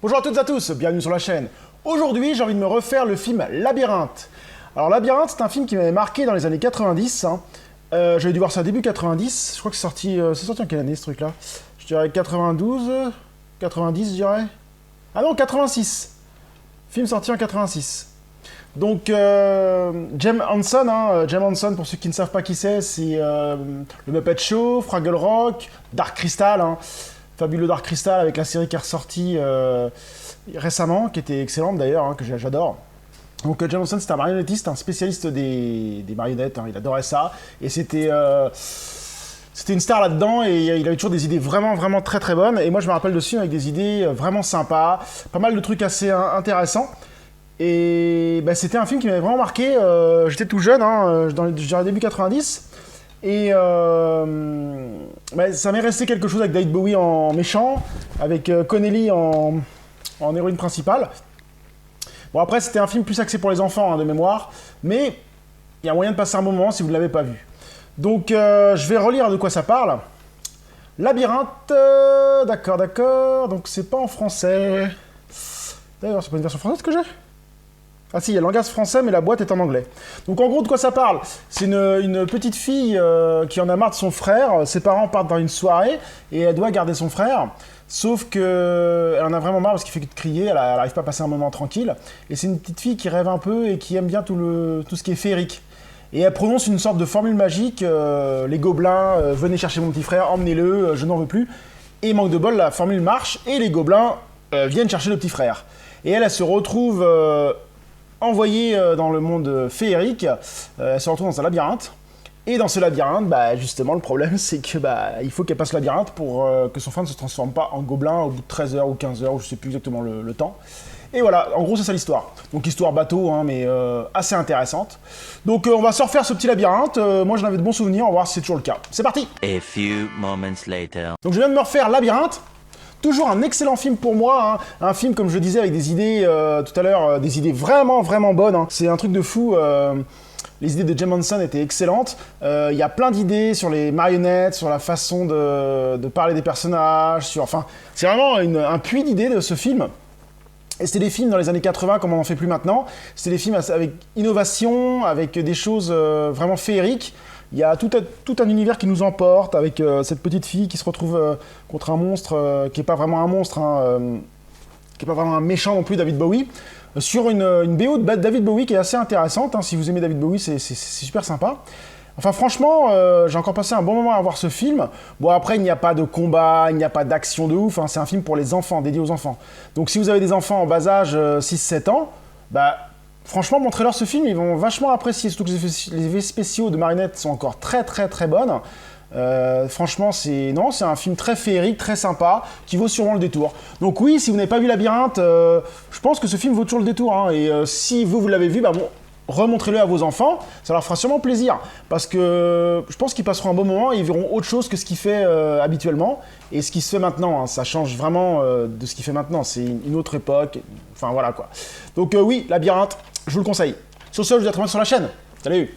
Bonjour à toutes et à tous, bienvenue sur la chaîne. Aujourd'hui, j'ai envie de me refaire le film Labyrinthe. Alors Labyrinthe, c'est un film qui m'avait marqué dans les années 90. J'avais dû voir ça début 90. Je crois que c'est sorti en quelle année ce truc-là? Je dirais 92, 90 je dirais. Ah non, 86. Film sorti en 86. Donc, Jim Henson, Jim Henson, pour ceux qui ne savent pas qui c'est le Muppet Show, Fraggle Rock, Dark Crystal, fabuleux Dark Crystal avec la série qui est ressortie récemment, qui était excellente d'ailleurs, que j'adore. Donc Jim Henson, c'est un marionnettiste, un spécialiste des marionnettes, il adorait ça, et c'était une star là-dedans, et il avait toujours des idées vraiment très très bonnes, et moi je me rappelle de ce film avec des idées vraiment sympas, pas mal de trucs assez intéressants. Et bah, c'était un film qui m'avait vraiment marqué, j'étais tout jeune, je dirais début 90, et bah, ça m'est resté quelque chose avec David Bowie en méchant, avec Connelly en héroïne principale. Bon après c'était un film plus axé pour les enfants de mémoire, mais il y a moyen de passer un moment si vous ne l'avez pas vu. Donc je vais relire de quoi ça parle. Labyrinthe, d'accord, donc c'est pas en français. D'ailleurs c'est pas une version française que j'ai? Ah si, il y a le langage français, mais la boîte est en anglais. Donc en gros, de quoi ça parle? C'est une petite fille qui en a marre de son frère. Ses parents partent dans une soirée et elle doit garder son frère. Sauf qu'elle en a vraiment marre parce qu'il fait que de crier, elle n'arrive pas à passer un moment tranquille. Et c'est une petite fille qui rêve un peu et qui aime bien tout ce qui est féerique. Et elle prononce une sorte de formule magique, les gobelins, venez chercher mon petit frère, emmenez-le, je n'en veux plus. Et manque de bol, la formule marche et les gobelins viennent chercher le petit frère. Et elle se retrouve... envoyée dans le monde féerique, elle se retrouve dans un labyrinthe. Et dans ce labyrinthe, bah, justement, le problème, c'est que il faut qu'elle passe le labyrinthe pour que son frère ne se transforme pas en gobelin au bout de 13 heures ou 15 heures, je ne sais plus exactement le temps. Et voilà, en gros, c'est ça l'histoire. Donc, histoire bateau, mais assez intéressante. Donc, on va se refaire ce petit labyrinthe. Moi, j'en avais de bons souvenirs, on va voir si c'est toujours le cas. C'est parti! A few moments later. Donc, je viens de me refaire Labyrinthe. Toujours un excellent film pour moi, un film comme je disais avec des idées tout à l'heure, des idées vraiment bonnes. C'est un truc de fou. Les idées de Jim Henson étaient excellentes. Il y a plein d'idées sur les marionnettes, sur la façon de parler des personnages, c'est vraiment un puits d'idées de ce film. Et c'était des films dans les années 80 comme on n'en fait plus maintenant. C'était des films avec innovation, avec des choses vraiment féeriques. Il y a tout un univers qui nous emporte avec cette petite fille qui se retrouve contre un monstre qui n'est pas vraiment un monstre, qui n'est pas vraiment un méchant non plus, David Bowie, sur une BO de David Bowie qui est assez intéressante. Si vous aimez David Bowie, c'est super sympa. Enfin franchement, j'ai encore passé un bon moment à voir ce film. Bon après, il n'y a pas de combat, il n'y a pas d'action de ouf, c'est un film pour les enfants, dédié aux enfants. Donc si vous avez des enfants en bas âge, 6-7 ans, franchement, montrez-leur ce film, ils vont vachement apprécier, surtout que les effets spéciaux de marionnettes sont encore très bonnes. Franchement, c'est un film très féerique, très sympa, qui vaut sûrement le détour. Donc oui, si vous n'avez pas vu Labyrinthe, je pense que ce film vaut toujours le détour. Et si vous l'avez vu, remontrez-le à vos enfants, ça leur fera sûrement plaisir. Parce que je pense qu'ils passeront un bon moment et ils verront autre chose que ce qu'il fait habituellement. Et ce qui se fait maintenant, ça change vraiment de ce qu'il fait maintenant. C'est une autre époque, enfin voilà quoi. Donc oui, Labyrinthe, je vous le conseille. Sur ce, je vous dis à très bientôt sur la chaîne. Salut!